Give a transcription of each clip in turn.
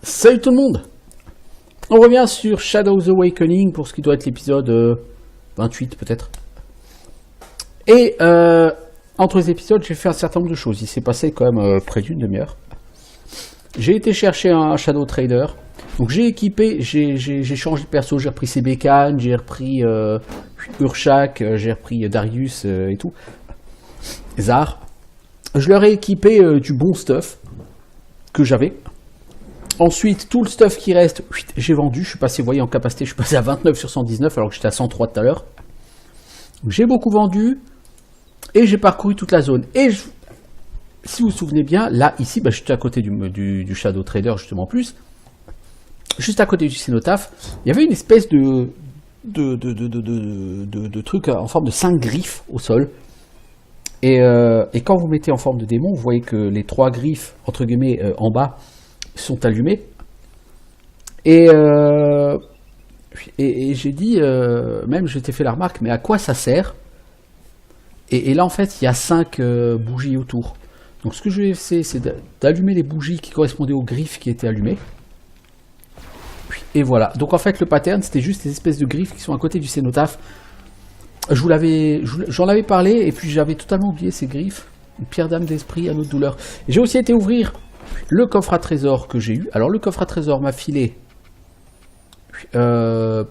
Salut tout le monde. On revient sur Shadows Awakening pour ce qui doit être l'épisode 28 peut-être. Et entre les épisodes, j'ai fait un certain nombre de choses. Il s'est passé quand même près d'une demi-heure. J'ai été chercher un Shadow Trader. Donc j'ai équipé, j'ai changé de perso, j'ai repris Sebekan, j'ai repris Urshak, j'ai repris Darius et tout. Zar. Je leur ai équipé du bon stuff que j'avais. Ensuite, tout le stuff qui reste, j'ai vendu. Je suis passé, vous voyez, en capacité, je suis passé à 29 sur 119 alors que j'étais à 103 tout à l'heure. J'ai beaucoup vendu et j'ai parcouru toute la zone. Et si vous vous souvenez bien, là, ici, j'étais à côté du Shadow Trader, justement, en plus. Juste à côté du Cénotaphe, il y avait une espèce de truc en forme de 5 griffes au sol. Et quand vous mettez en forme de démon, vous voyez que les 3 griffes, entre guillemets, en bas, sont allumés. Et j'ai dit, même je t'ai fait la remarque, mais à quoi ça sert? Et là, en fait, il y a 5 bougies autour. Donc ce que je vais faire, c'est d'allumer les bougies qui correspondaient aux griffes qui étaient allumées. Et voilà. Donc en fait, le pattern, c'était juste ces espèces de griffes qui sont à côté du Cénotaphe. J'en avais parlé, et puis j'avais totalement oublié ces griffes. Une pierre d'âme d'esprit, anneau de douleur. J'ai aussi été ouvrir le coffre à trésor que j'ai eu. Alors le coffre à trésor m'a filé des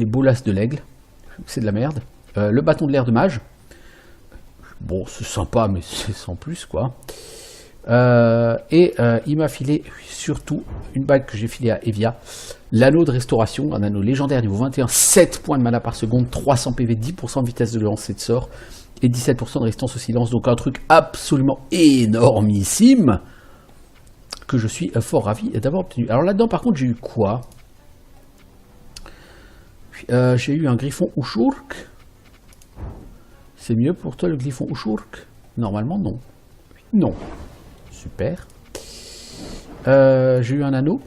bolasses de l'aigle. C'est de la merde. Le bâton de l'air de mage. Bon, c'est sympa, mais c'est sans plus, quoi. Il m'a filé surtout une bague que j'ai filée à Evia. L'anneau de restauration, un anneau légendaire niveau 21, 7 points de mana par seconde, 300 PV, 10% de vitesse de lancer de sort et 17% de résistance au silence. Donc un truc absolument énormissime que je suis fort ravi d'avoir obtenu. Alors là-dedans, par contre, j'ai eu quoi? J'ai eu un griffon Ushurk. C'est mieux pour toi le griffon Ushurk? Normalement, non. Non. Super. J'ai eu un anneau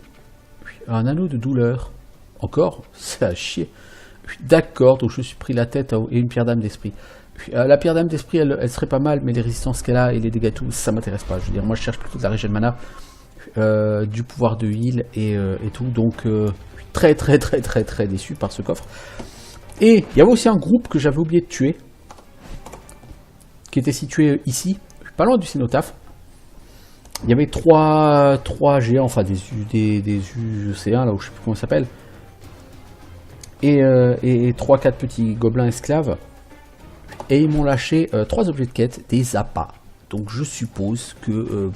de douleur. Encore? C'est à chier. D'accord, donc je me suis pris la tête et une pierre d'âme d'esprit. La pierre d'âme d'esprit, elle serait pas mal, mais les résistances qu'elle a et les dégâts tout, ça m'intéresse pas. Je veux dire, moi je cherche plutôt de la régène de mana, du pouvoir de heal et tout. Donc très déçu par ce coffre. Et il y avait aussi un groupe que j'avais oublié de tuer, qui était situé ici, pas loin du Cénotaphe. Il y avait trois géants, enfin des UC1, là où je sais plus comment ça s'appelle, et 3-4 petits gobelins esclaves. Et ils m'ont lâché 3 objets de quête, des appâts. Donc je suppose que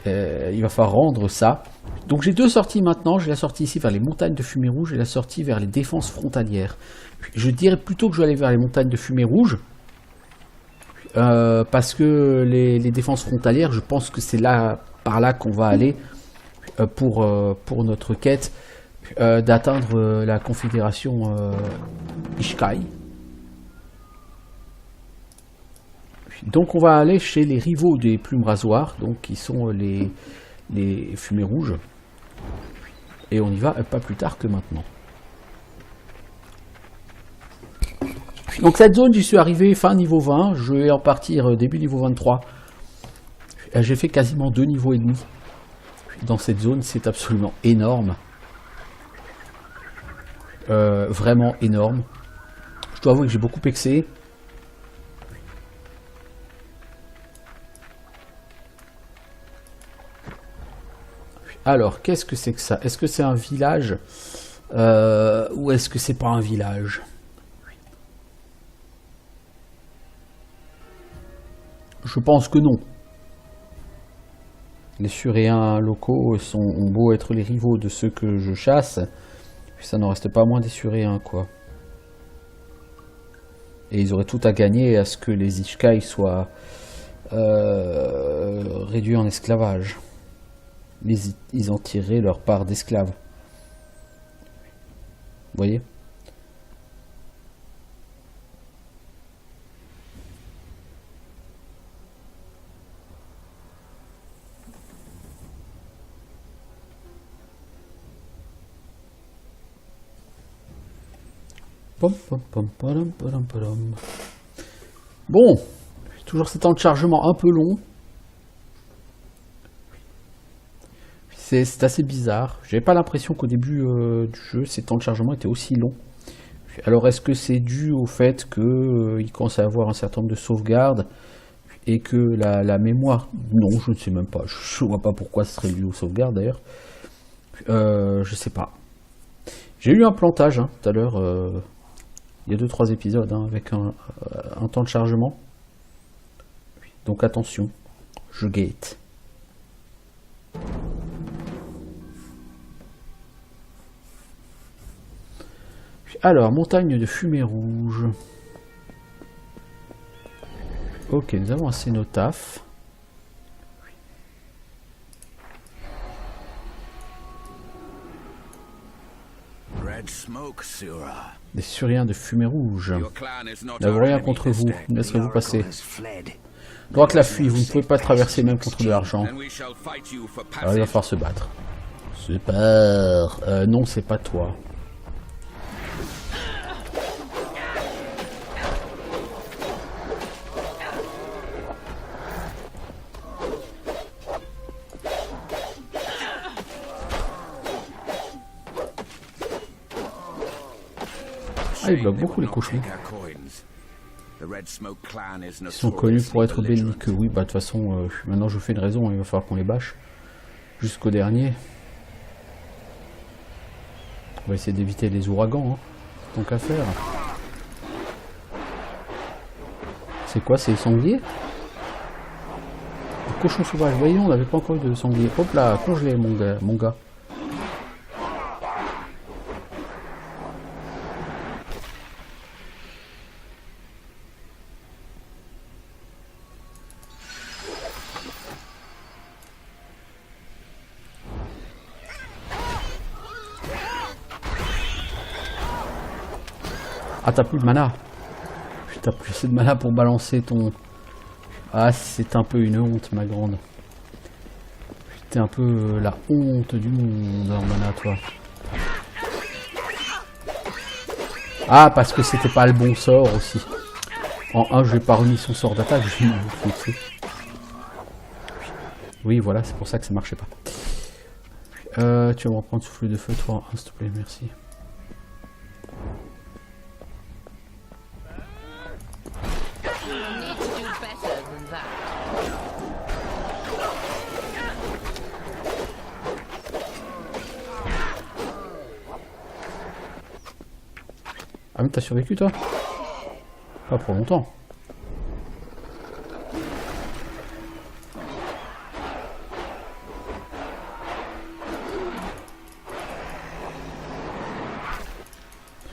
il va falloir rendre ça. Donc j'ai 2 sorties maintenant. J'ai la sortie ici vers les montagnes de fumée rouge et la sortie vers les défenses frontalières. Je dirais plutôt que je vais aller vers les montagnes de fumée rouge. Parce que les défenses frontalières, je pense que c'est par là qu'on va aller pour notre quête d'atteindre la confédération Ishkai. Donc on va aller chez les rivaux des plumes rasoirs, donc qui sont les fumées rouges. Et on y va pas plus tard que maintenant. Donc cette zone, j'y suis arrivé fin niveau 20, je vais en partir début niveau 23. J'ai fait quasiment 2 niveaux et demi dans cette zone, c'est absolument énorme. Vraiment énorme. Je dois avouer que j'ai beaucoup pexé. Alors, qu'est-ce que c'est que ça? Est-ce que c'est un village ou est-ce que c'est pas un village? Je pense que non. Les Suréens locaux ont beau être les rivaux de ceux que je chasse, ça n'en reste pas moins des Suréens, quoi. Et ils auraient tout à gagner à ce que les Ishkai soient réduits en esclavage. Ils en tireraient leur part d'esclaves. Vous voyez ? Bon, toujours ces temps de chargement un peu long. C'est assez bizarre. J'avais pas l'impression qu'au début du jeu, ces temps de chargement étaient aussi longs. Alors est-ce que c'est dû au fait qu'il commence à avoir un certain nombre de sauvegardes et que la mémoire... Non, je ne sais même pas. Je vois pas pourquoi ce serait dû aux sauvegardes d'ailleurs. Je sais pas. J'ai eu un plantage tout à l'heure, il y a 2-3 épisodes, avec un temps de chargement. Donc attention, je gate. Alors, montagne de fumée rouge. Ok, nous avons un cénotaphe. Des Suriens de fumée rouge. Nous n'avons rien contre vous. Laisserez-vous passer. Droit que la fuite, vous ne pouvez pas traverser même contre de l'argent. Alors il va falloir se battre. Super. Non, c'est pas toi. Ah, ils bloquent beaucoup les cochons. Ils sont connus pour être belliqueux. Oui, bah de toute façon, maintenant je fais une raison, il va falloir qu'on les bâche. Jusqu'au dernier. On va essayer d'éviter les ouragans, tant qu'à faire. C'est quoi, c'est les sangliers? Les cochons sauvages, voyons, on n'avait pas encore eu de sangliers. Hop là, congelé mon gars. Ah, t'as plus de mana. T'as plus assez de mana pour balancer ton... Ah, c'est un peu une honte, ma grande. T'es un peu la honte du monde en mana, toi. Ah, parce que c'était pas le bon sort aussi. En 1, je n'ai pas remis son sort d'attaque, je vais m'en foutre. Oui, voilà, c'est pour ça que ça marchait pas. Tu vas me reprendre souffle de feu, toi, s'il te plaît, merci. Ah mais t'as survécu toi? Pas pour longtemps. «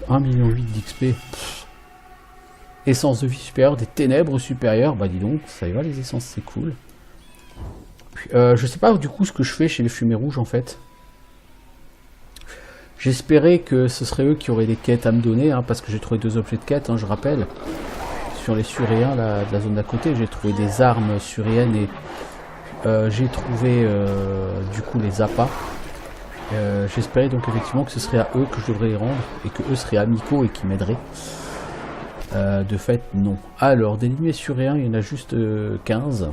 1,8 million d'XP. Essence de vie supérieure, des ténèbres supérieures. Bah dis donc, ça y va les essences, c'est cool. Puis, je sais pas du coup ce que je fais chez les fumées rouges en fait. J'espérais que ce serait eux qui auraient des quêtes à me donner, parce que j'ai trouvé 2 objets de quête, je rappelle. Sur les Suriens là, de la zone d'à côté, j'ai trouvé des armes suriennes et j'ai trouvé du coup les appâts. J'espérais donc effectivement que ce serait à eux que je devrais les rendre et que eux seraient amicaux et qui m'aideraient. De fait, non. Alors, des lignées Suriens, il y en a juste 15.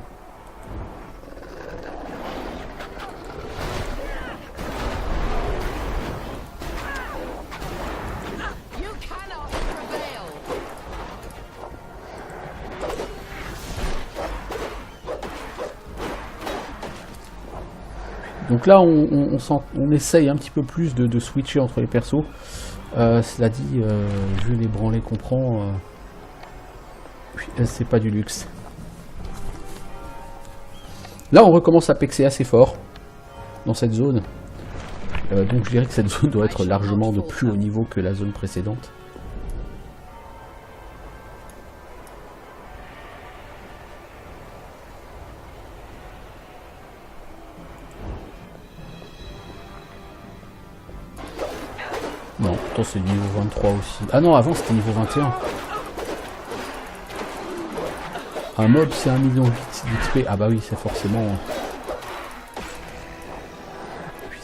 Donc là, on essaye un petit peu plus de switcher entre les persos. Cela dit, vu les branlées qu'on prend, c'est pas du luxe. Là, on recommence à pexer assez fort dans cette zone. Donc je dirais que cette zone doit être largement de plus haut niveau que la zone précédente. Non, pourtant c'est niveau 23 aussi. Ah non, avant c'était niveau 21. Un mob c'est 1,8 million d'XP. Ah bah oui, c'est forcément...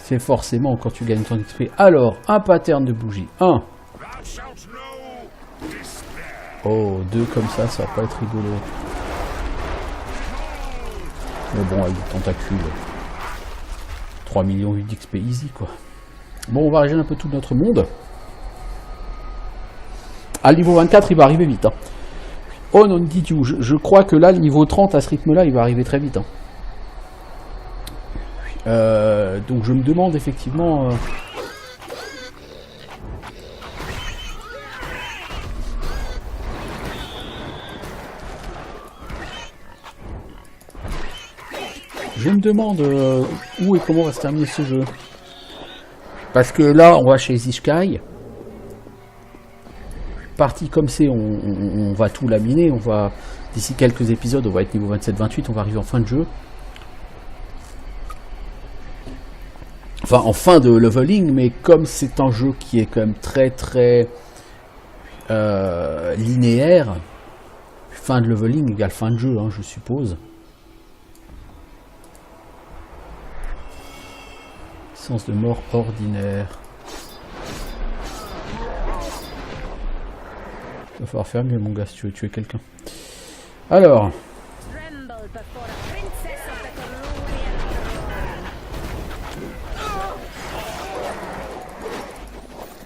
C'est forcément quand tu gagnes ton XP. Alors, un pattern de bougie. 1. Oh, 2 comme ça va pas être rigolo. Mais bon, avec des tentacules. 3 millions d'XP easy, quoi. Bon, on va régénérer un peu tout notre monde. Ah, le niveau 24, il va arriver vite. Hein. Oh non, dit you. Je crois que là, le niveau 30, à ce rythme-là, il va arriver très vite. Hein. Donc je me demande effectivement... Je me demande où et comment va se terminer ce jeu. Parce que là, on va chez Zishkai. Parti comme c'est, on va tout laminer. On va, d'ici quelques épisodes, on va être niveau 27-28. On va arriver en fin de jeu. Enfin, en fin de leveling, mais comme c'est un jeu qui est quand même très très linéaire, fin de leveling égale fin de jeu, hein, je suppose. Sens de mort ordinaire. Il va falloir faire mieux, mon gars, si tu veux tuer quelqu'un. Alors.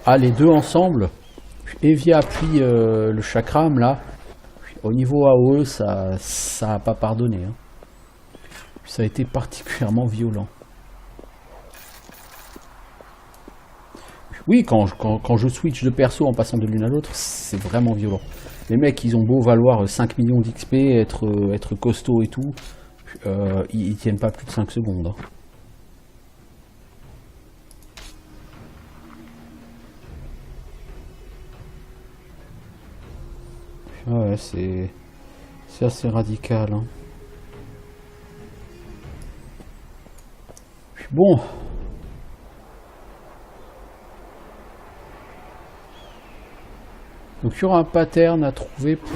Ah, les deux ensemble. Evia puis le chakram, là. Au niveau AOE, ça a pas pardonné. Hein. Ça a été particulièrement violent. Oui, quand je switch de perso en passant de l'une à l'autre, c'est vraiment violent. Les mecs, ils ont beau valoir 5 millions d'XP, être costaud et tout, ils tiennent pas plus de 5 secondes. Hein. Ouais, c'est assez radical. Hein. Bon. Donc il y aura un pattern à trouver pour...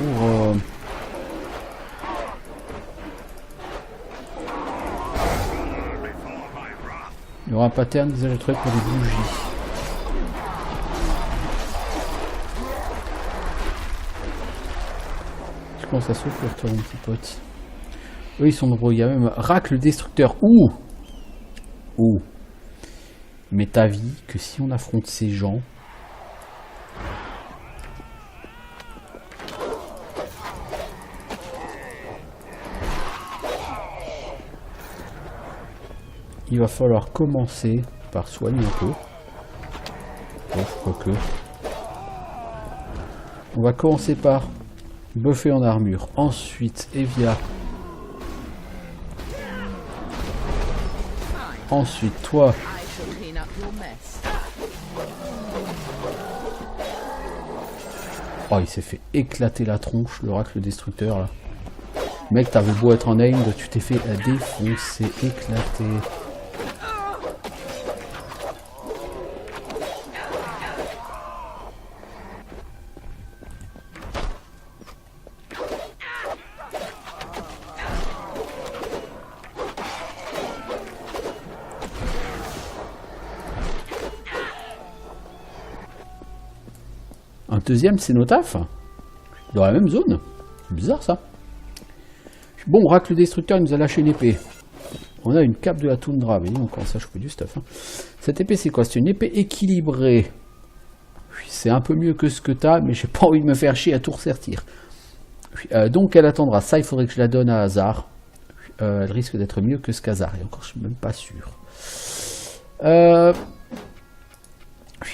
Il y aura un pattern que j'ai trouvé pour les bougies. Je commence à souffrir toi mon petit pote. Eux ils sont nombreux, il y a même Rack le destructeur. Ouh. Mais t'as vu que si on affronte ces gens... Il va falloir commencer par soigner un peu. Bon, je crois que... On va commencer par buffer en armure. Ensuite, Evia. Ensuite, toi. Oh, il s'est fait éclater la tronche, le Rack le destructeur, là. Mec, t'avais beau être en aim, tu t'es fait défoncer, éclater. Un deuxième cénotaphe dans la même zone. C'est bizarre ça. Bon, Rack le destructeur il nous a lâché une épée. On a une cape de la toundra. Mais on commence à choper du stuff. Hein. Cette épée c'est quoi? C'est une épée équilibrée. C'est un peu mieux que ce que t'as, mais j'ai pas envie de me faire chier à tout ressertir. Donc elle attendra. Ça il faudrait que je la donne à Hazard. Elle risque d'être mieux que ce qu'Hazard. Et encore je suis même pas sûr.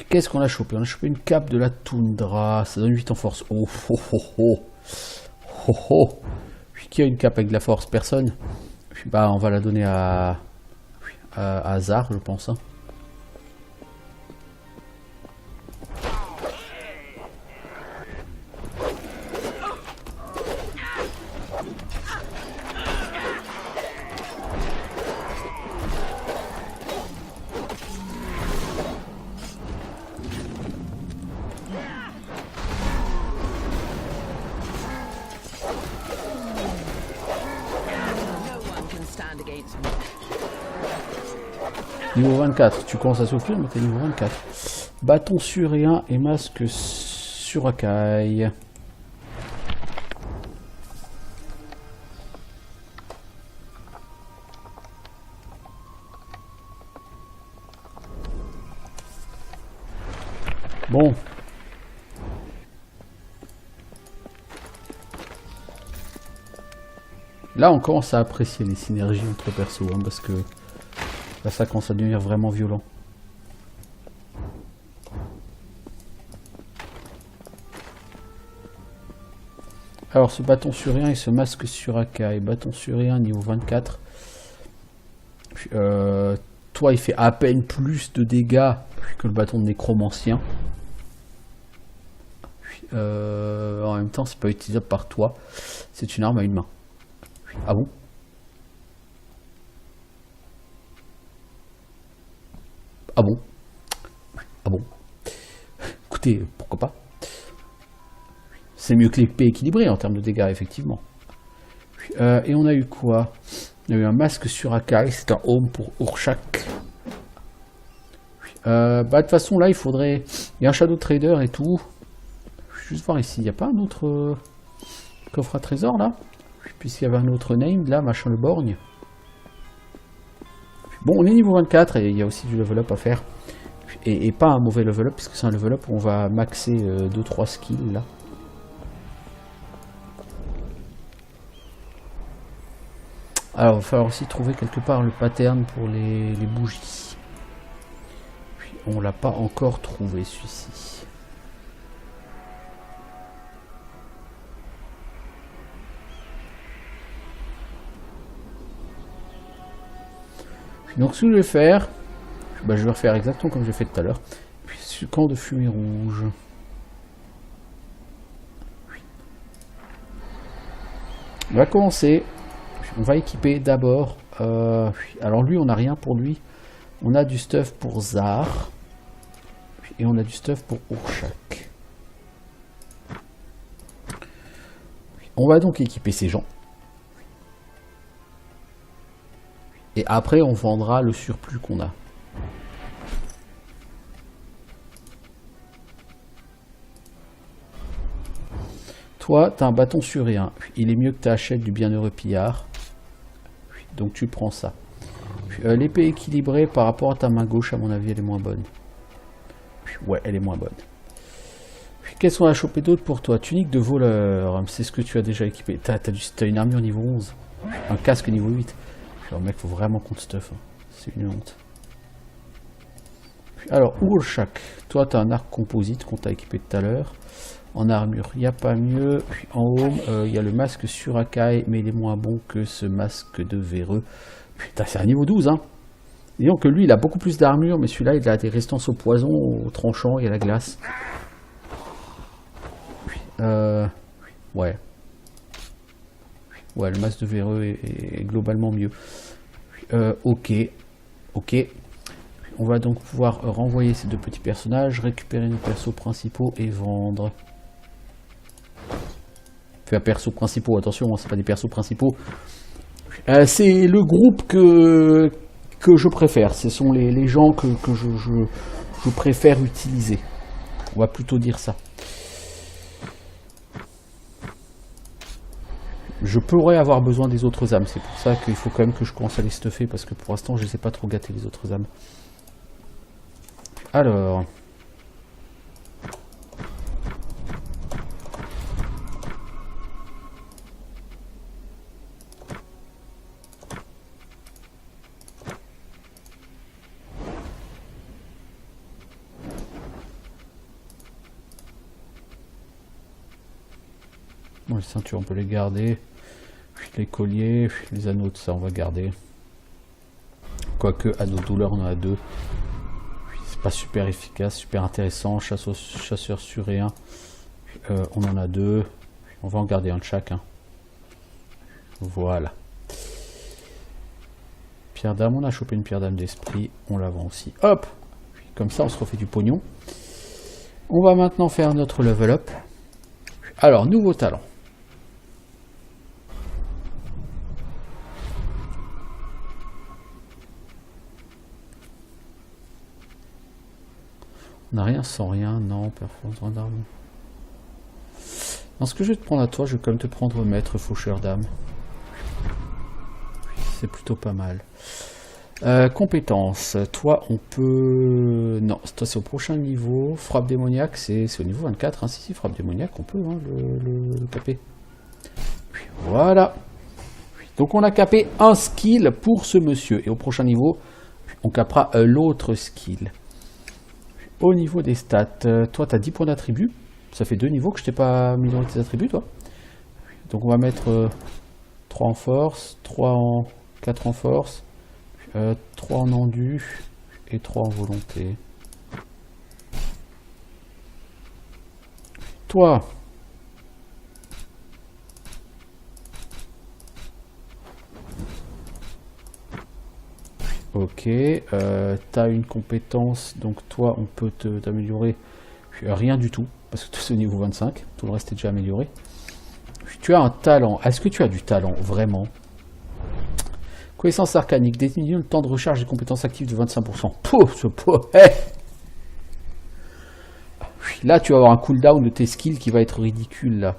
Qu'est-ce qu'on a chopé? On a chopé une cape de la toundra. Ça donne 8 en force. Oh, oh, oh, oh. Oh, oh. Qui a une cape avec de la force? Personne. Bah, on va la donner à Hazard, je pense. Hein. Niveau 24, tu commences à souffrir, mais t'es niveau 24. Bâton surréen et masque suracaille. Bon. Là, on commence à apprécier les synergies entre persos, hein, parce que là, ça commence à devenir vraiment violent. Alors, ce bâton sur rien et ce masque sur Akai. Bâton sur rien, niveau 24. Toi, il fait à peine plus de dégâts que le bâton de nécromancien. En même temps, c'est pas utilisable par toi. C'est une arme à une main. Ah bon? Ah bon? Ah bon? Écoutez, pourquoi pas? C'est mieux que l'épée équilibrée en termes de dégâts, effectivement. Et on a eu quoi? On a eu un masque sur Akai, c'est un home pour Urshak. De toute façon, là, il faudrait... Il y a un Shadow Trader et tout. Je vais juste voir ici, il n'y a pas un autre coffre à trésor, là? Puisqu'il y avait un autre name, là, machin le borgne. Bon, on est niveau 24 et il y a aussi du level up à faire. Et pas un mauvais level up, puisque c'est un level up où on va maxer 2-3 skills, là. Alors, il va falloir aussi trouver quelque part le pattern pour les bougies. Puis, on l'a pas encore trouvé, celui-ci. Donc, ce que je vais faire, je vais refaire exactement comme j'ai fait tout à l'heure. Puis, camp de fumée rouge. On va commencer. On va équiper d'abord. Alors lui, on n'a rien pour lui. On a du stuff pour Zar. Et on a du stuff pour Urshak. On va donc équiper ces gens. Et après, on vendra le surplus qu'on a. Toi, tu as un bâton sur rien. Il est mieux que tu achètes du bienheureux pillard. Donc tu prends ça. L'épée équilibrée par rapport à ta main gauche, à mon avis, elle est moins bonne. Ouais, elle est moins bonne. Qu'est-ce qu'on a chopé d'autre pour toi? Tunique de voleur. C'est ce que tu as déjà équipé. T'as une armure niveau 11. Un casque niveau 8. Alors mec, faut vraiment qu'on te stuff. Hein. C'est une honte. Alors, Urshak. Toi, tu as un arc composite qu'on t'a équipé tout à l'heure. En armure, il n'y a pas mieux. Puis en home, il y a le masque sur Akai, mais il est moins bon que ce masque de véreux. Putain, c'est un niveau 12, hein. Disons que lui, il a beaucoup plus d'armure, mais celui-là, il a des résistances au poison, au tranchant et à la glace. Ouais. Ouais, le masque de véreux est globalement mieux. Ok. On va donc pouvoir renvoyer ces deux petits personnages, récupérer nos persos principaux et vendre. Enfin, persos principaux, attention, c'est pas des persos principaux. C'est le groupe que je préfère. Ce sont les gens que je préfère utiliser. On va plutôt dire ça. Je pourrais avoir besoin des autres âmes. C'est pour ça qu'il faut quand même que je commence à les stuffer. Parce que pour l'instant, je ne les ai pas trop gâtés, les autres âmes. Alors... Bon, les ceintures, on peut les garder. Les colliers, les anneaux, de ça, on va garder. Quoique, anneaux de douleur, on en a deux. C'est pas super efficace, super intéressant. Chasseur suréen, on en a deux. On va en garder un de chacun. Voilà. Pierre d'âme, on a chopé une pierre d'âme d'esprit. On la vend aussi. Hop! Comme ça, on se refait du pognon. On va maintenant faire notre level up. Alors, nouveau talent. On n'a rien sans rien, non, performance d'arme. Dans ce que je vais te prendre à toi, je vais quand même te prendre maître faucheur d'âme. C'est plutôt pas mal. Compétences. Toi, on peut... Non, toi, c'est au prochain niveau. Frappe démoniaque, c'est au niveau 24. Hein. Si, frappe démoniaque, on peut hein, le caper. Voilà. Donc, on a capé un skill pour ce monsieur. Et au prochain niveau, on capera l'autre skill. Au niveau des stats, toi, tu as 10 points d'attribut. Ça fait 2 niveaux que je t'ai pas amélioré tes attributs, toi. Donc, on va mettre 3 en force, 4 en force. 3 en endu et 3 en volonté. Toi, ok, t'as une compétence, donc toi on peut t'améliorer rien du tout, parce que c'est au niveau 25, tout le reste est déjà amélioré. Tu as un talent, est-ce que tu as du talent, vraiment? Connaissance arcanique, diminue le temps de recharge des compétences actives de 25%. Pouh, ce pot. Hey. Là, tu vas avoir un cooldown de tes skills qui va être ridicule. Là.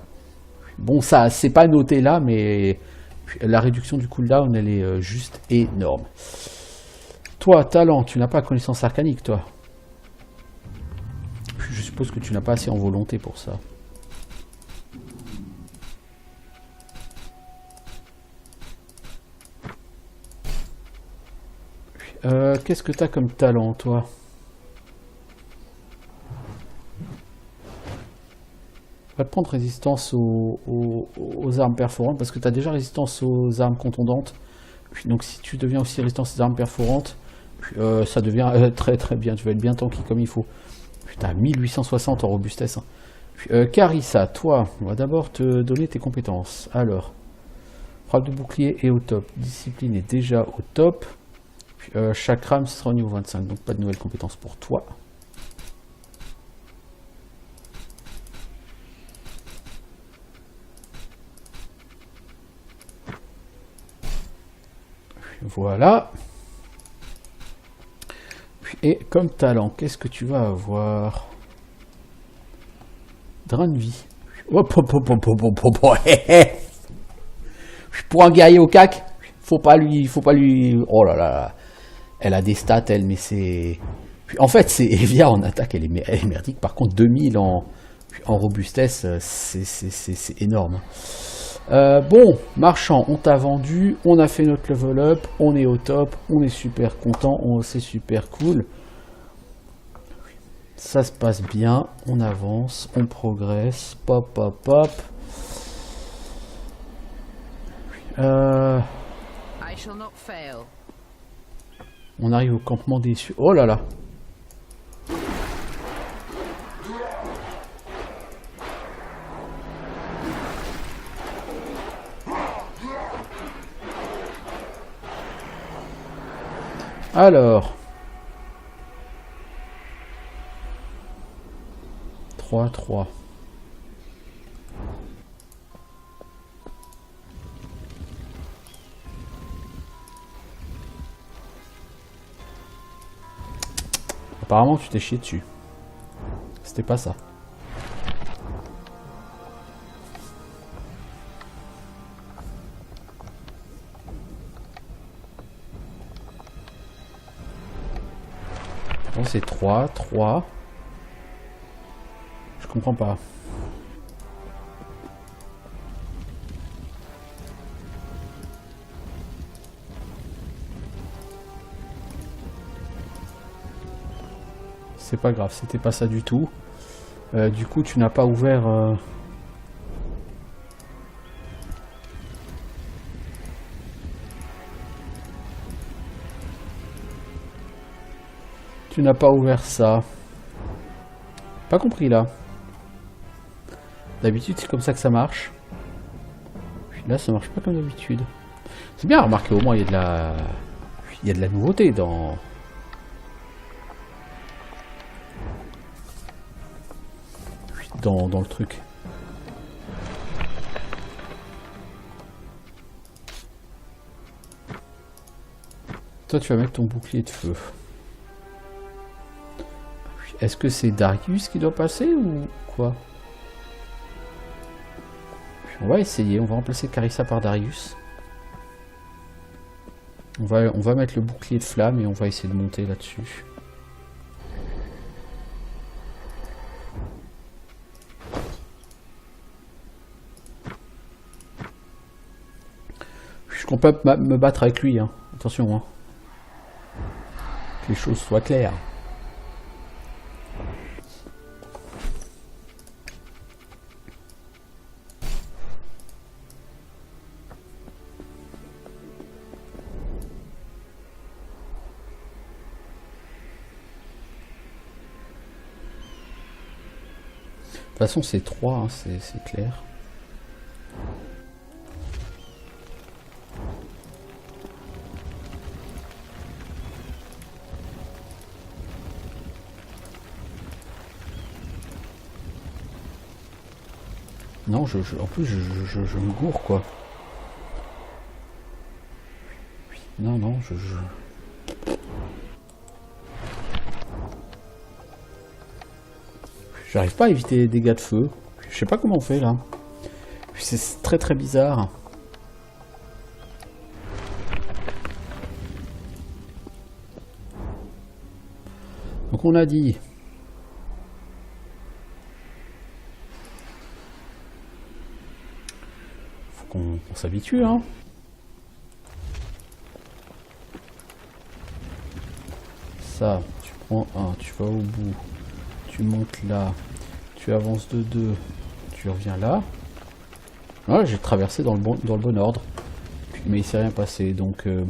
Bon, ça, c'est pas noté là, mais la réduction du cooldown, elle est juste énorme. Toi, talent, tu n'as pas connaissance arcanique, toi. Je suppose que tu n'as pas assez en volonté pour ça. Qu'est-ce que tu as comme talent, toi? On va te prendre résistance aux armes perforantes, parce que tu as déjà résistance aux armes contondantes. Donc si tu deviens aussi résistance aux armes perforantes, ça devient très très bien. Tu vas être bien tanky comme il faut. Putain, 1860 en robustesse. Hein. Carissa, toi, on va d'abord te donner tes compétences. Alors, frappe de bouclier est au top. Discipline est déjà au top. Chakram, ce sera au niveau 25, donc pas de nouvelles compétences pour toi. Voilà. Et comme talent, qu'est-ce que tu vas avoir? Drain de vie. Pour un guerrier au cac, faut pas lui. Oh là là. Elle a des stats, elle, mais c'est... En fait, c'est Evia en attaque, elle est merdique. Par contre, 2000 en robustesse, c'est énorme. Bon, marchand, on t'a vendu, on a fait notre level up, on est au top, on est super content, c'est super cool. Ça se passe bien, on avance, on progresse, pop, pop, pop. On arrive au campement des cieux. Oh là là! Alors. 3-3. Apparemment, tu t'es chié dessus. C'était pas ça. Bon, c'est 3, 3. Je comprends pas. C'est pas grave, c'était pas ça du tout. Du coup, tu n'as pas ouvert... Tu n'as pas ouvert ça. Pas compris là. D'habitude, c'est comme ça que ça marche. Là, ça marche pas comme d'habitude. C'est bien remarqué, au moins, il y a de la... Il y a de la nouveauté dans... Dans le truc. Toi, tu vas mettre ton bouclier de feu. Est-ce que c'est Darius qui doit passer ou quoi? On va essayer, on va remplacer Carissa par Darius. On va mettre le bouclier de flamme et on va essayer de monter là-dessus. Je compte pas me battre avec lui, hein. Attention, hein. Que les choses soient claires. De toute façon, c'est 3, hein, c'est clair. Non, en plus, je me gourre, quoi. Non, non, J'arrive pas à éviter les dégâts de feu. Je sais pas comment on fait, là. C'est très très bizarre. Donc on a dit... Faut qu'on s'habitue, hein. Ça, tu prends un, tu vas au bout. Tu montes là. Tu avances de 2. Tu reviens là. Voilà, j'ai traversé dans le bon ordre. Mais il s'est rien passé, donc... il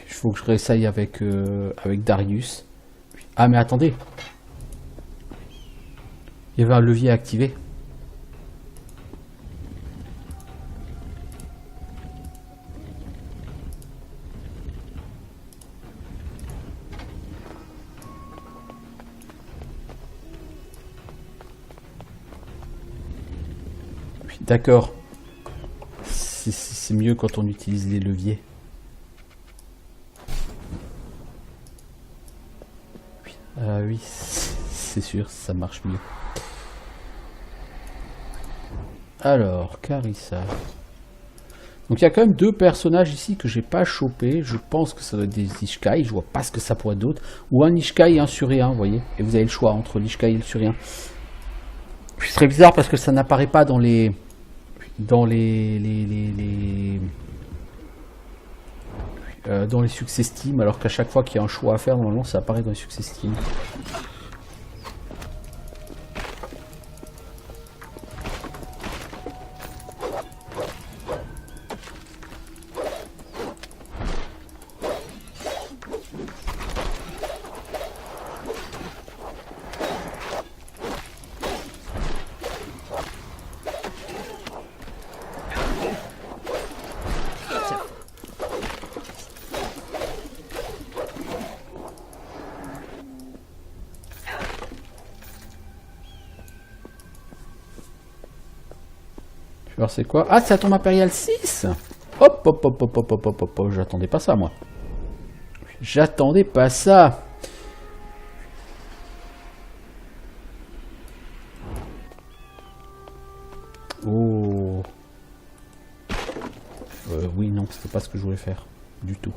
faut que je réessaye avec Darius. Ah mais attendez. Il y avait un levier à activer. D'accord. C'est mieux quand on utilise les leviers. Oui, c'est sûr, ça marche mieux. Alors, Carissa. Donc il y a quand même 2 personnages ici que j'ai pas chopé. Je pense que ça doit être des Ishkai. Je vois pas ce que ça pourrait être d'autre. Ou un Ishkai et un Surien, vous voyez. Et vous avez le choix entre l'Ishkai et le Surien. Ce serait bizarre parce que ça n'apparaît pas dans les... dans les success team, alors qu'à chaque fois qu'il y a un choix à faire, normalement ça apparaît dans les success team. Alors c'est quoi? Ah, c'est la tombe impériale 6. Hop, hop, hop, hop, hop, hop, hop, hop, hop. J'attendais pas ça, moi. J'attendais pas ça. Oh. Oui, non, c'était pas ce que je voulais faire. Du tout.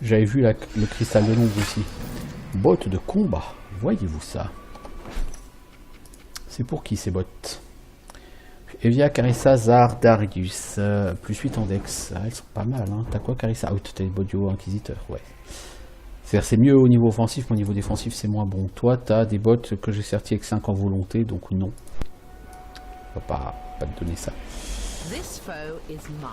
J'avais vu le cristal de l'ombre ici. Bottes de combat. Voyez-vous ça? C'est pour qui ces bottes? Evia, Carissa, Zar, Darius, plus 8 en dex. Ah, elles sont pas mal, hein. T'as quoi, Carissa? Ah oui, t'as des Bodio Inquisiteur, ouais. C'est mieux au niveau offensif, mais au niveau défensif, c'est moins bon. Toi, t'as des bots que j'ai sortis avec 5 en volonté, donc non. On va pas te donner ça. This foe is mine.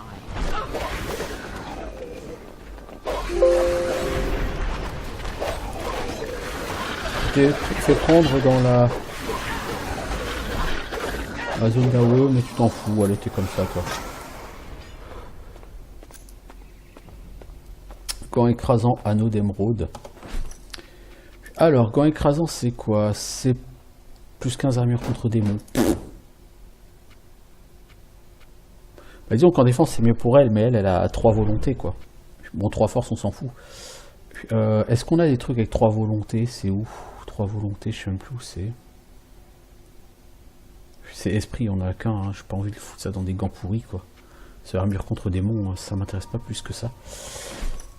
Tu t'es fait prendre dans la zone d'AOE, mais tu t'en fous, allez, t'es comme ça, toi. Gant écrasant, anneau d'émeraude. Alors, gant écrasant, c'est quoi? C'est plus 15 armure contre démons. Bah, disons qu'en défense, c'est mieux pour elle, mais elle a 3 volontés, quoi. Bon, 3 forces, on s'en fout. Est-ce qu'on a des trucs avec 3 volontés? C'est où? 3 volontés, je sais même plus où c'est. C'est esprit, on a qu'un, hein. J'ai pas envie de foutre ça dans des gants pourris, quoi. Ce armure contre démons, ça m'intéresse pas plus que ça.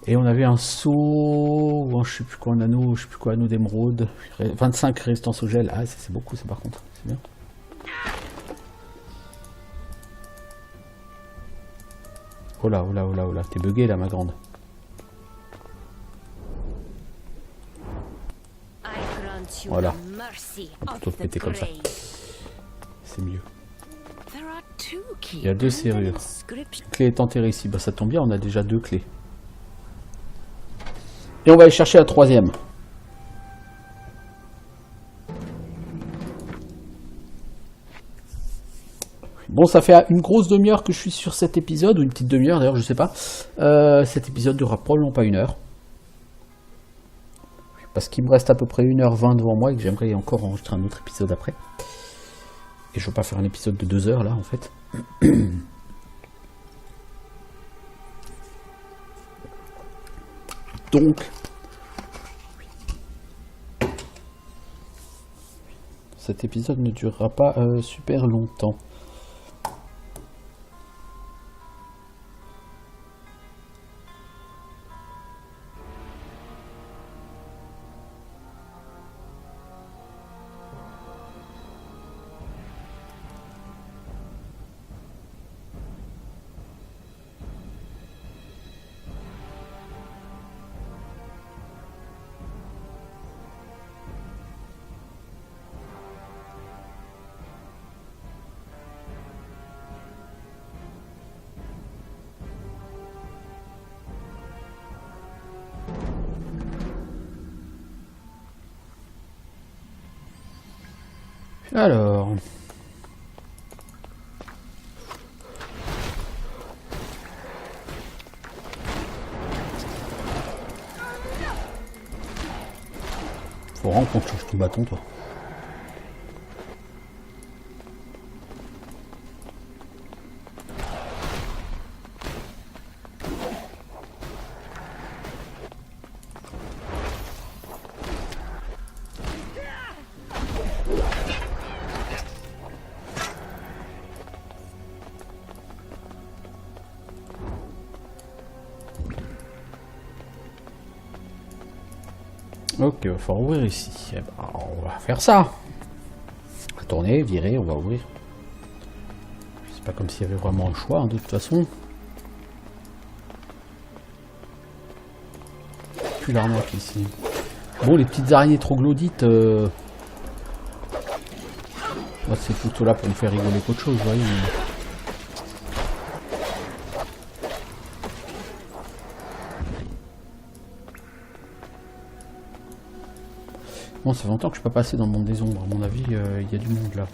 Et on avait un saut, ou je sais plus quoi, un anneau, je sais plus quoi, anneau d'émeraude. 25 résistance au gel. Ah, c'est beaucoup ça par contre, c'est bien. Oh là, oh là, oh là, oh là, t'es bugué là ma grande. Voilà. Plutôt te péter comme ça. C'est mieux. Il y a 2 serrures. La clé est enterrée ici. Bah ça tombe bien, on a déjà 2 clés. Et on va aller chercher la 3e. Bon, ça fait une grosse demi-heure que je suis sur cet épisode, ou une petite demi-heure d'ailleurs, je sais pas. Cet épisode durera probablement pas 1 heure. Parce qu'il me reste à peu près 1h20 devant moi et que j'aimerais encore enregistrer un autre épisode après. Et je ne veux pas faire un épisode de 2 heures là en fait. Donc, cet épisode ne durera pas super longtemps. Alors, faut vraiment qu'on change ton bâton, toi. Ok, il va falloir ouvrir ici. Eh ben, on va faire ça. On va tourner, virer, on va ouvrir. C'est pas comme s'il y avait vraiment un choix, hein, de toute façon. Plus l'arnaque ici. Bon, les petites araignées troglodytes, c'est plutôt là pour me faire rigoler qu'autre chose, vous voyez. Bon, ça fait longtemps que je suis pas passé dans le monde des ombres. À mon avis, il y a du monde là.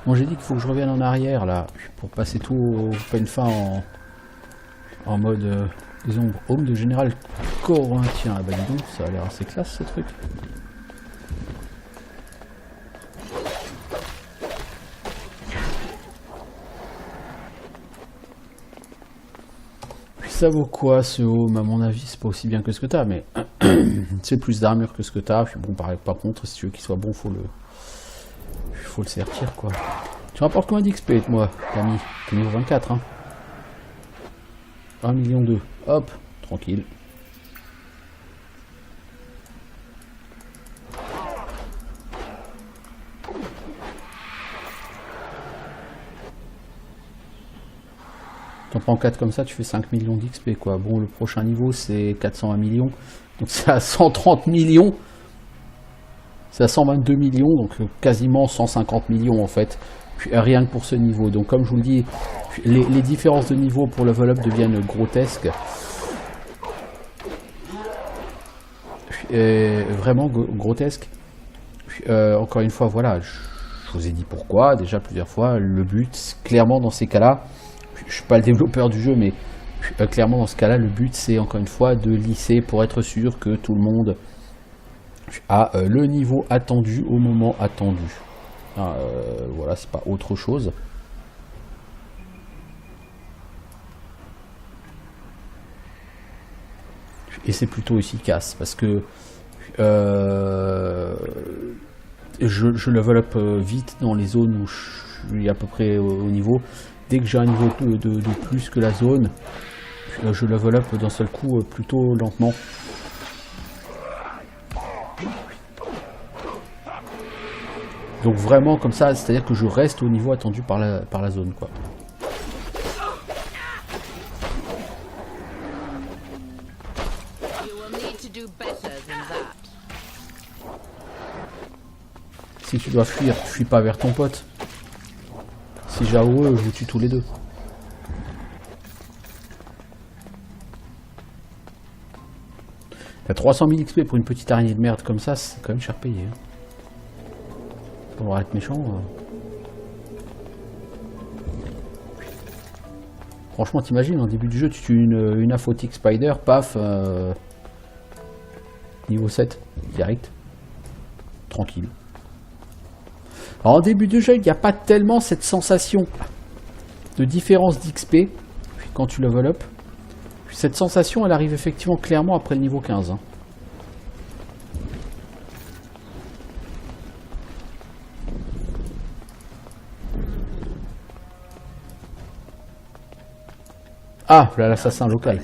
Bon, j'ai dit qu'il faut que je revienne en arrière là pour passer tout au peine fin en mode des ombres. Home de général corinthien. Ah bah dis donc, ça a l'air assez classe ce truc. Puis ça vaut quoi ce home? À mon avis, c'est pas aussi bien que ce que t'as, mais c'est plus d'armure que ce que t'as. Puis bon, par contre, si tu veux qu'il soit bon, faut le sertir quoi. Tu rapportes combien d'XP moi, l'ami? T'es niveau 24, hein. 1,2 million. Hop, tranquille. T'en prends 4 comme ça, tu fais 5 millions d'XP quoi. Bon, le prochain niveau c'est 401 millions. Donc c'est à 130 millions. C'est à 122 millions, donc quasiment 150 millions en fait. Rien que pour ce niveau. Donc comme je vous le dis, les différences de niveau pour level up deviennent grotesques. Vraiment grotesques. Encore une fois, voilà, je vous ai dit pourquoi, déjà plusieurs fois. Le but, clairement dans ces cas-là, je suis pas le développeur du jeu, mais clairement dans ce cas-là, le but c'est encore une fois de lisser pour être sûr que tout le monde a le niveau attendu au moment attendu. Voilà, c'est pas autre chose. Et c'est plutôt efficace parce que je level up vite dans les zones où je suis à peu près au niveau. Dès que j'ai un niveau de plus que la zone, je level up d'un seul coup plutôt lentement. Donc vraiment comme ça, c'est-à-dire que je reste au niveau attendu par la zone, quoi. Si tu dois fuir, fuis pas vers ton pote. Si j'ai AOE, je vous tue tous les deux. T'as 300 000 XP pour une petite araignée de merde comme ça, c'est quand même cher payé. Hein. Pour être méchant. Franchement, t'imagines, en début du jeu, tu tues une aphotic spider, paf, niveau 7, direct. Tranquille. Alors, en début de jeu, il n'y a pas tellement cette sensation de différence d'XP quand tu level up. Cette sensation, elle arrive effectivement clairement après le niveau 15. Hein. Ah, voilà l'assassin local.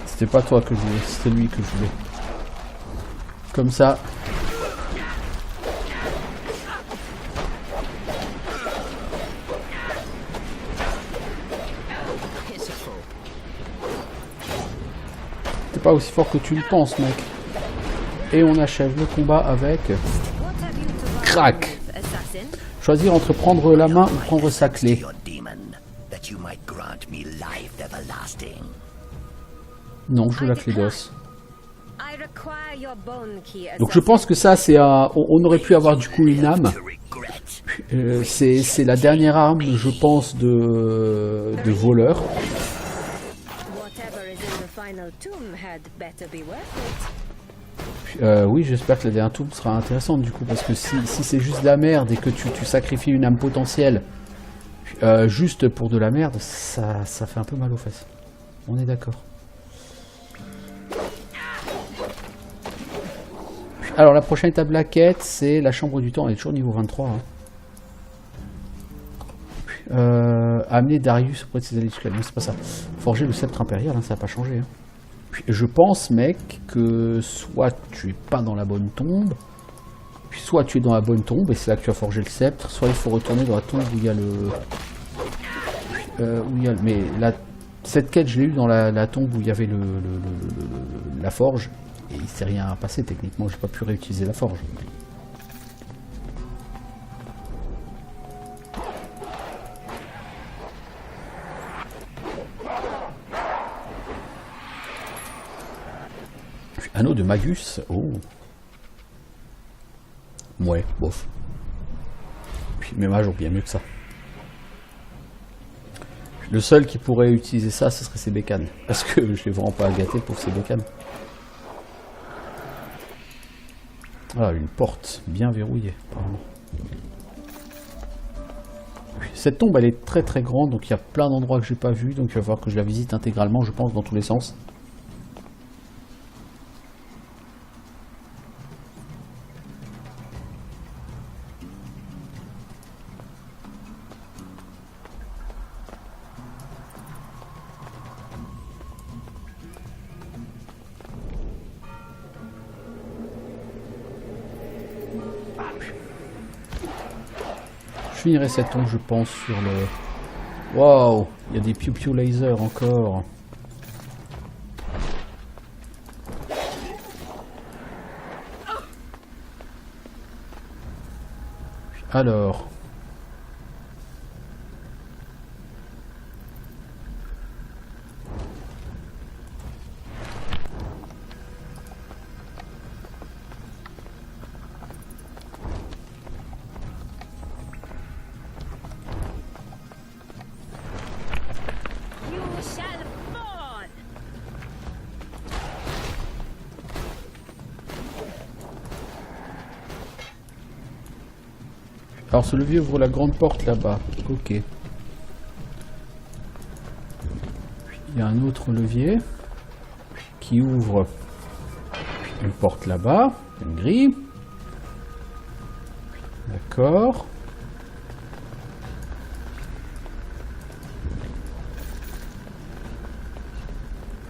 C'était pas toi que je voulais, c'était lui que je voulais. Comme ça. T'es pas aussi fort que tu le penses, mec. Et on achève le combat avec... Crac. Choisir entre prendre la main ou prendre sa clé. Non, je veux la clé d'os. Donc je pense que ça, c'est on aurait pu avoir du coup une âme. C'est la dernière arme, je pense, de voleur. Oui, j'espère que la dernière tombe sera intéressante du coup, parce que si c'est juste de la merde et que tu sacrifies une âme potentielle juste pour de la merde, ça fait un peu mal aux fesses. On est d'accord. Alors la prochaine étape de la quête, c'est la chambre du temps, elle est toujours niveau 23. Hein. Amener Darius auprès de ses alliés. Non, c'est pas ça. Forger le sceptre impérial, hein, ça n'a pas changé. Hein. Je pense, mec, que soit tu es pas dans la bonne tombe, soit tu es dans la bonne tombe et c'est là que tu as forgé le sceptre, soit il faut retourner dans la tombe où il y a le... mais cette quête, je l'ai eu dans la tombe où il y avait la forge, et il s'est rien passé techniquement, j'ai pas pu réutiliser la forge. Anneau de Magus, oh. Ouais, bof. Puis mes mages ont bien mieux que ça. Le seul qui pourrait utiliser ça, ce serait ses bécanes. Parce que je l'ai vraiment pas gâté pour ses bécanes. Ah, une porte bien verrouillée, apparemment. Cette tombe, elle est très très grande, donc il y a plein d'endroits que j'ai pas vu, donc il va falloir que je la visite intégralement, je pense, dans tous les sens. Je finirai cette tombe, je pense, sur le... Waouh, il y a des piou-piou laser encore. Alors... Alors ce levier ouvre la grande porte là-bas. Ok. Il y a un autre levier qui ouvre une porte là-bas, une grille. D'accord.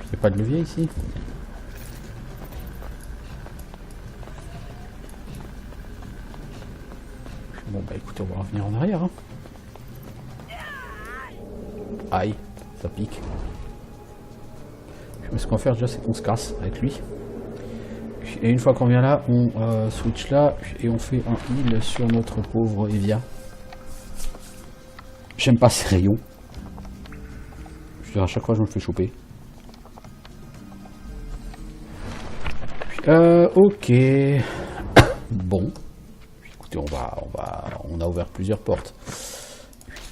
Il n'y a pas de levier ici. Bon bah écoutez, on va revenir en arrière. Hein. Aïe, ça pique. Ce qu'on va faire déjà, c'est qu'on se casse avec lui. Et une fois qu'on vient là, on switch là et on fait un heal sur notre pauvre Evia. J'aime pas ces rayons. Je veux dire, à chaque fois je me fais choper. Ok. Bon. Écoutez, on a ouvert plusieurs portes.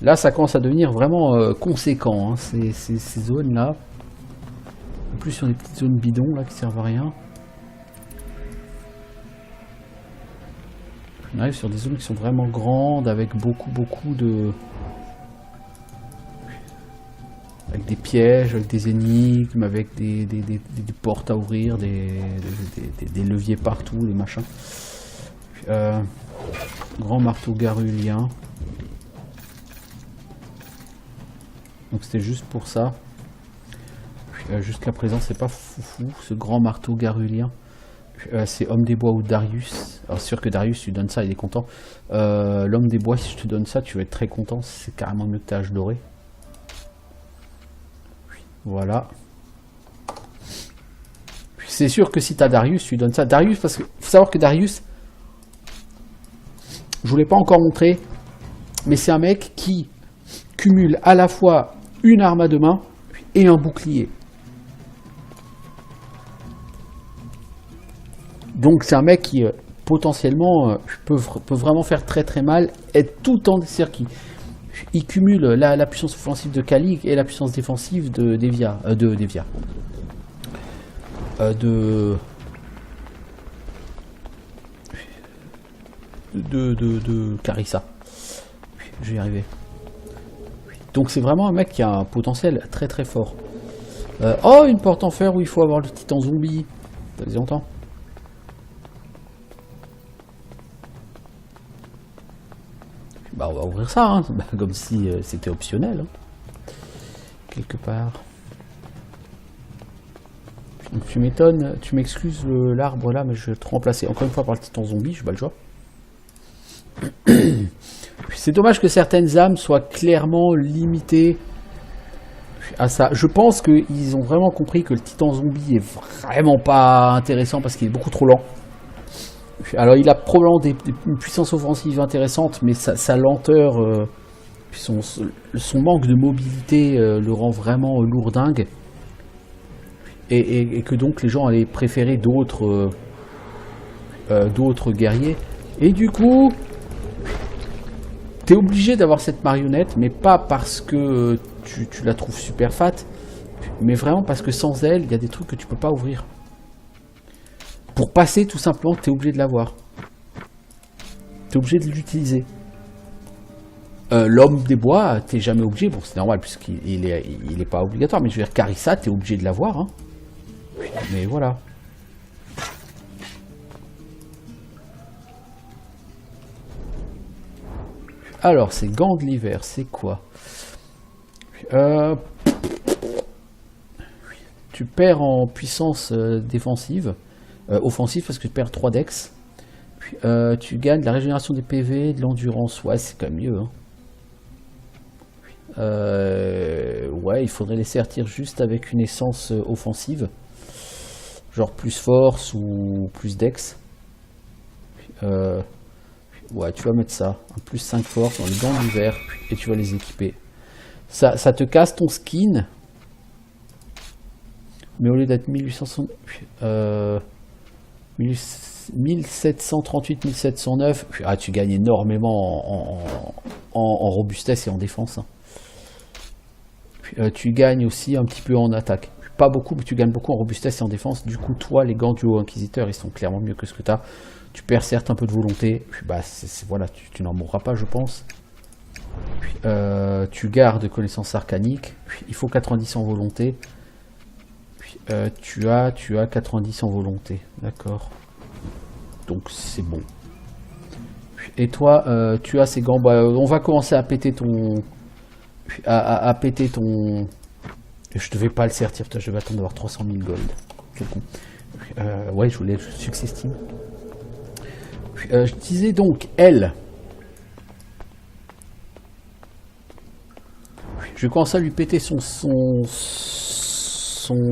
Là, ça commence à devenir vraiment conséquent. Hein, ces zones-là. En plus, sur des petites zones bidons là qui servent à rien. On arrive sur des zones qui sont vraiment grandes, avec beaucoup de... Avec des pièges, avec des énigmes, avec des portes à ouvrir, des leviers partout, des machins. Grand marteau garulien. Donc c'était juste pour ça. Jusqu'à présent, c'est pas foufou, ce grand marteau garulien. C'est Homme des Bois ou Darius. Alors c'est sûr que Darius, tu donnes ça, il est content. L'Homme des Bois, si je te donne ça, tu vas être très content. C'est carrément mieux que ta hache dorée. Voilà. C'est sûr que si tu as Darius, tu lui donnes ça. Darius, parce qu'il faut savoir que Darius, je vous l'ai pas encore montré, mais c'est un mec qui cumule à la fois une arme à deux mains et un bouclier. Donc c'est un mec qui potentiellement peut vraiment faire très mal, être tout le temps des circuits. Il cumule la puissance offensive de Kha'Lig et la puissance défensive de Carissa. Je vais y arriver. Donc c'est vraiment un mec qui a un potentiel très fort. Oh, une porte en fer où il faut avoir le titan zombie. Ça faisait longtemps. Bah on va ouvrir ça, hein. Bah, comme si c'était optionnel. Hein. Quelque part. Donc, tu m'étonnes, tu m'excuses l'arbre là, mais je vais te remplacer encore une fois par le titan zombie, je bats le choix. C'est dommage que certaines âmes soient clairement limitées à ça. Je pense qu'ils ont vraiment compris que le titan zombie est vraiment pas intéressant parce qu'il est beaucoup trop lent. Alors il a probablement une puissance offensive intéressante, mais sa lenteur, son manque de mobilité le rend vraiment lourdingue. Et que donc les gens allaient préférer d'autres guerriers. Et du coup, t'es obligé d'avoir cette marionnette, mais pas parce que tu la trouves super fat, mais vraiment parce que sans elle, il y a des trucs que tu peux pas ouvrir. Pour passer, tout simplement, t'es obligé de l'avoir. T'es obligé de l'utiliser. L'homme des bois, t'es jamais obligé. Bon, c'est normal, puisqu'il est pas obligatoire, mais je veux dire, Carissa, t'es obligé de l'avoir. Hein. Mais voilà. Alors, ces gants de l'hiver, c'est quoi? Tu perds en puissance défensive, offensive, parce que tu perds 3 dex. Tu gagnes de la régénération des PV, de l'endurance. Ouais, c'est quand même mieux. Hein. Ouais, il faudrait les sertir juste avec une essence offensive. Genre plus force ou plus dex. Ouais, tu vas mettre ça. Un plus 5 force dans les gants d'hiver. Et tu vas les équiper. Ça te casse ton skin. Mais au lieu d'être 1738, 1709, ah, tu gagnes énormément en robustesse et en défense. Hein. Tu gagnes aussi un petit peu en attaque. pas beaucoup, mais tu gagnes beaucoup en robustesse et en défense. Du coup, toi, les gants du haut inquisiteur, ils sont clairement mieux que ce que tu as. Tu perds certes un peu de volonté. Puis, bah, voilà, tu n'en mourras pas, je pense. Puis, tu gardes connaissance arcanique. Puis, il faut 90 en volonté. Puis, tu as 90 en volonté. D'accord. Donc, c'est bon. Puis, et toi, tu as ces gants. Bah, on va commencer à péter ton... À péter ton... Je devais pas le sortir, putain, je vais attendre d'avoir 300 000 gold. Quel con. Ouais, je voulais le succès Steam. Je disais donc, elle. Je commence à lui péter son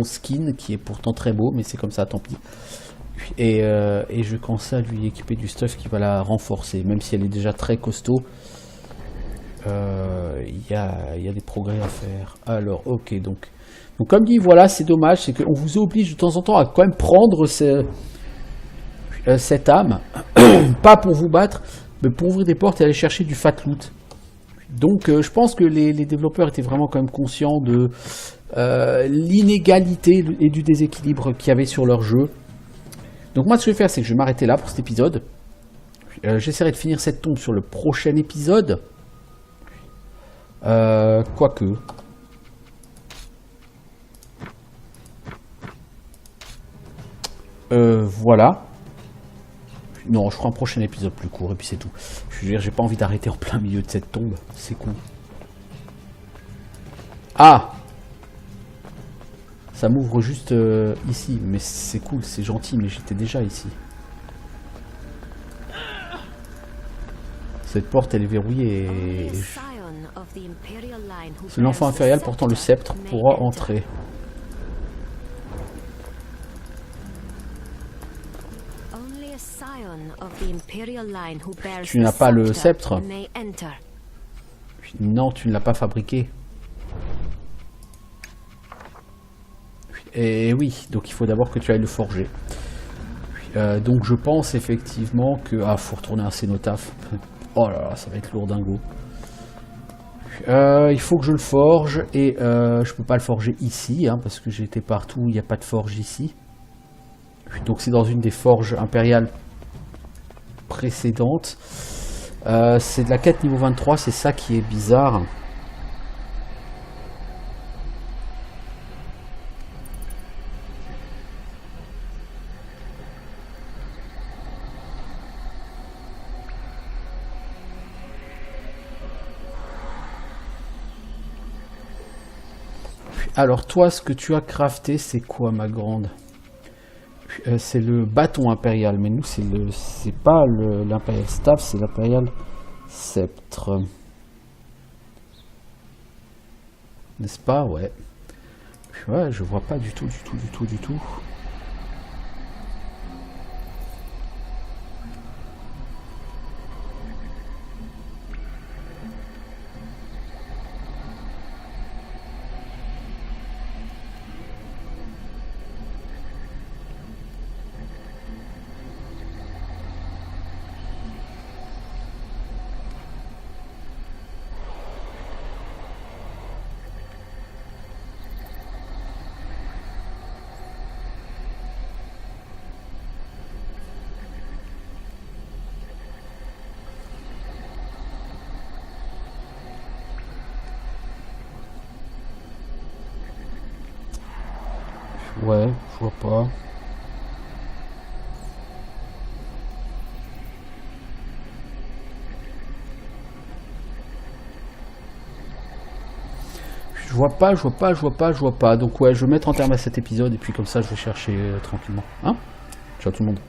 skin, qui est pourtant très beau, mais c'est comme ça, tant pis. Et je commence à lui équiper du stuff qui va la renforcer, même si elle est déjà très costaud. Il y a des progrès à faire. Alors, ok, donc comme dit, voilà, c'est dommage, c'est qu'on vous oblige de temps en temps à quand même prendre cette âme, pas pour vous battre, mais pour ouvrir des portes et aller chercher du fat loot. Donc, je pense que les développeurs étaient vraiment quand même conscients de l'inégalité et du déséquilibre qu'il y avait sur leur jeu. Donc moi, ce que je vais faire, c'est que je vais m'arrêter là pour cet épisode. J'essaierai de finir cette tombe sur le prochain épisode. Quoique. Voilà. Non, je ferai un prochain épisode plus court et puis c'est tout. Je veux dire, j'ai pas envie d'arrêter en plein milieu de cette tombe. C'est con. Ah! Ça m'ouvre juste ici. Mais c'est cool, c'est gentil, mais j'étais déjà ici. Cette porte, elle est verrouillée et... Seul l'enfant impérial portant le sceptre pourra entrer. Tu n'as pas le sceptre? Non, tu ne l'as pas fabriqué. Et oui, donc il faut d'abord que tu ailles le forger. Donc je pense effectivement que... Ah, faut retourner un cénotaphe. Oh là là, ça va être lourdingo. Il faut que je le forge et je peux pas le forger ici hein, parce que j'ai été partout, il n'y a pas de forge ici. Donc c'est dans une des forges impériales précédentes. C'est de la quête niveau 23, c'est ça qui est bizarre. Alors toi, ce que tu as crafté, c'est quoi, ma grande? C'est le bâton impérial, mais nous, c'est pas l'impérial staff, c'est l'impérial sceptre. N'est-ce pas? Ouais. Ouais, je vois pas du tout. Ouais, je vois pas. Je vois pas. Donc ouais, je vais mettre en terme à cet épisode et puis comme ça je vais chercher tranquillement. Hein? Ciao tout le monde.